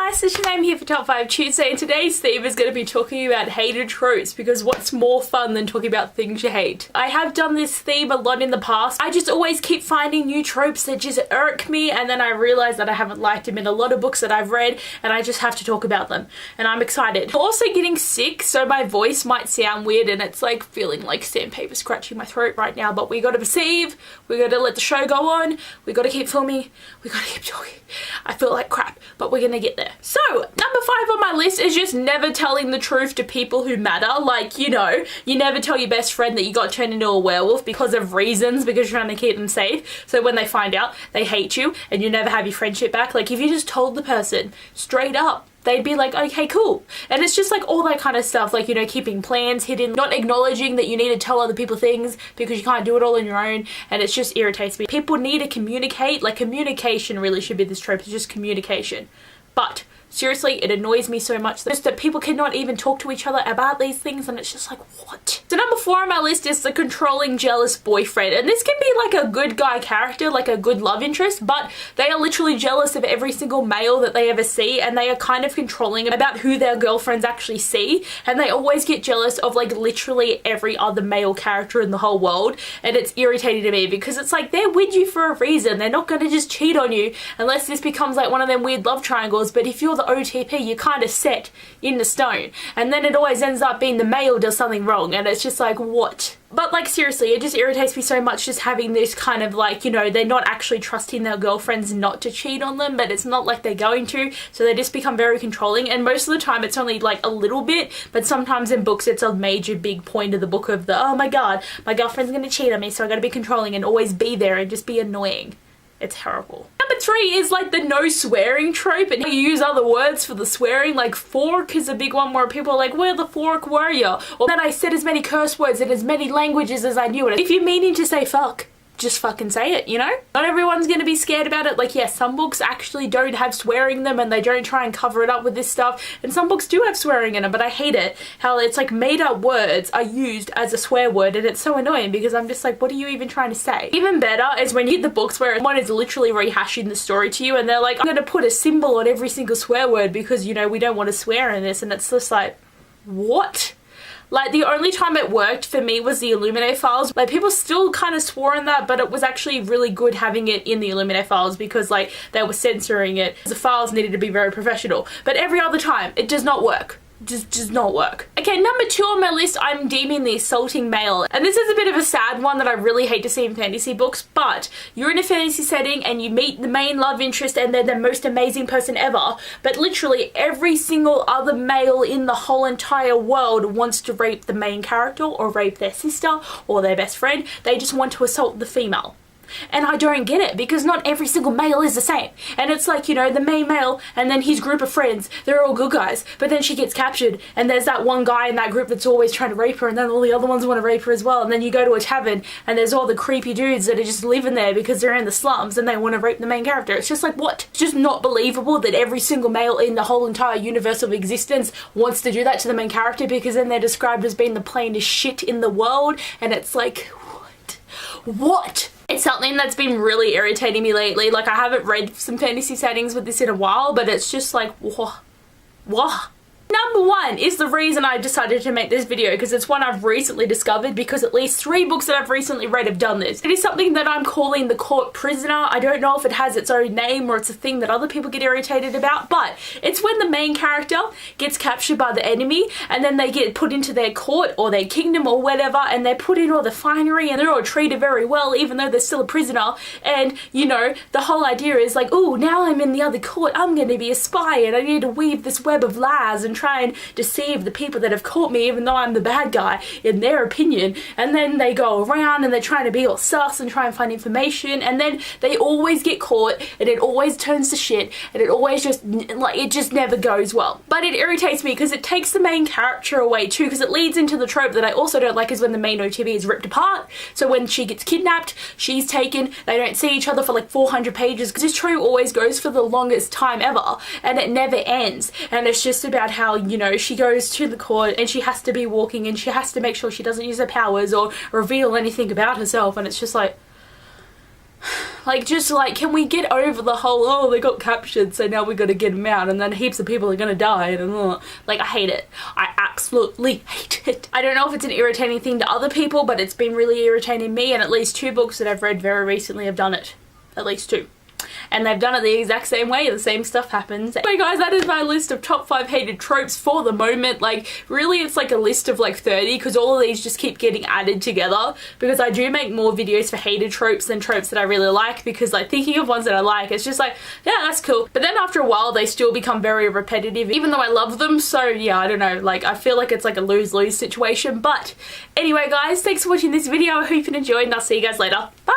guys, it's Shanae here for Top 5 Tuesday, and today's theme is going to be talking about hated tropes, because what's more fun than talking about things you hate? I have done this theme a lot in the past. I just always keep finding new tropes that just irk me, and then I realise that I haven't liked them in a lot of books that I've read, and I just have to talk about them, and I'm excited. I'm also getting sick, so my voice might sound weird, and it's like feeling like sandpaper scratching my throat right now, but we gotta perceive, we gotta let the show go on, we gotta keep filming, we gotta keep talking. I feel like crap, but we're gonna get there. So, number 5 on my list is just never telling the truth to people who matter. Like, you know, you never tell your best friend that you got turned into a werewolf because of reasons, because you're trying to keep them safe. So when they find out, they hate you and you never have your friendship back. Like, if you just told the person straight up, they'd be like, okay, cool. And it's just like all that kind of stuff, like, you know, keeping plans hidden, not acknowledging that you need to tell other people things because you can't do it all on your own, and it just irritates me. People need to communicate, like communication really should be this trope, it's just communication. But seriously, it annoys me so much just that people cannot even talk to each other about these things, and it's just like, what? So number 4 on my list is the controlling, jealous boyfriend. And this can be like a good guy character, like a good love interest, but they are literally jealous of every single male that they ever see, and they are kind of controlling about who their girlfriends actually see, and they always get jealous of like literally every other male character in the whole world, and it's irritating to me because it's like they're with you for a reason. They're not going to just cheat on you unless this becomes like one of them weird love triangles, but if you're the OTP, you're kind of set in the stone, and then it always ends up being the male does something wrong, and it's just like, what? But like seriously, it just irritates me so much just having this kind of like, you know, they're not actually trusting their girlfriends not to cheat on them, but it's not like they're going to, so they just become very controlling. And most of the time it's only like a little bit, but sometimes in books it's a major big point of the book of the, oh my god, my girlfriend's gonna cheat on me, so I gotta be controlling and always be there and just be annoying. It's horrible. Number 3 is like the no swearing trope, and you use other words for the swearing, like fork is a big one where people are like, where the fork were you? Or that I said as many curse words in as many languages as I knew it. If you're meaning to say fuck, just fucking say it, you know? Not everyone's gonna be scared about it. Like, yes, some books actually don't have swearing in them and they don't try and cover it up with this stuff, and some books do have swearing in them, but I hate it how it's like made up words are used as a swear word, and it's so annoying because I'm just like, what are you even trying to say? Even better is when you get the books where one is literally rehashing the story to you and they're like, I'm gonna put a symbol on every single swear word because, you know, we don't want to swear in this, and it's just like, what? Like, the only time it worked for me was the Illuminae files. Like, people still kind of swore in that, but it was actually really good having it in the Illuminae files because, like, they were censoring it. The files needed to be very professional. But every other time, it does not work. Just does not work. Okay, number 2 on my list, I'm deeming the assaulting male. And this is a bit of a sad one that I really hate to see in fantasy books, but you're in a fantasy setting and you meet the main love interest and they're the most amazing person ever, but literally every single other male in the whole entire world wants to rape the main character or rape their sister or their best friend. They just want to assault the female. And I don't get it, because not every single male is the same. And it's like, you know, the main male and then his group of friends, they're all good guys, but then she gets captured and there's that one guy in that group that's always trying to rape her, and then all the other ones want to rape her as well, and then you go to a tavern and there's all the creepy dudes that are just living there because they're in the slums and they want to rape the main character. It's just like, what? It's just not believable that every single male in the whole entire universe of existence wants to do that to the main character, because then they're described as being the plainest shit in the world, and it's like, what? It's something that's been really irritating me lately. Like, I haven't read some fantasy settings with this in a while, but it's just like, whoa. Number 1 is the reason I decided to make this video, because it's one I've recently discovered, because at least 3 books that I've recently read have done this. It is something that I'm calling the court prisoner. I don't know if it has its own name or it's a thing that other people get irritated about, but it's when the main character gets captured by the enemy and then they get put into their court or their kingdom or whatever, and they're put in all the finery and they're all treated very well even though they're still a prisoner. And, you know, the whole idea is like, oh, now I'm in the other court, I'm going to be a spy and I need to weave this web of lies and try and deceive the people that have caught me even though I'm the bad guy in their opinion. And then they go around and they're trying to be all sus and try and find information, and then they always get caught and it always turns to shit, and it always just, like, it just never goes well. But it irritates me because it takes the main character away too, because it leads into the trope that I also don't like, is when the main OTV is ripped apart. So when she gets kidnapped, she's taken, they don't see each other for like 400 pages, because this trope always goes for the longest time ever and it never ends, and it's just about how, you know, she goes to the court and she has to be walking and she has to make sure she doesn't use her powers or reveal anything about herself, and it's just like, Like, just like, can we get over the whole, oh, they got captured, so now we gotta get them out, and then heaps of people are gonna die, and like, I hate it. I absolutely hate it. I don't know if it's an irritating thing to other people, but it's been really irritating me, and at least 2 books that I've read very recently have done it. At least 2. And they've done it the exact same way, the same stuff happens. Anyway guys, that is my list of top 5 hated tropes for the moment. Like, really it's like a list of like 30, because all of these just keep getting added together, because I do make more videos for hated tropes than tropes that I really like, because like thinking of ones that I like, it's just like, yeah, that's cool. But then after a while they still become very repetitive, even though I love them. So yeah, I don't know, like I feel like it's like a lose-lose situation. But anyway guys, thanks for watching this video. I hope you enjoyed, and I'll see you guys later. Bye!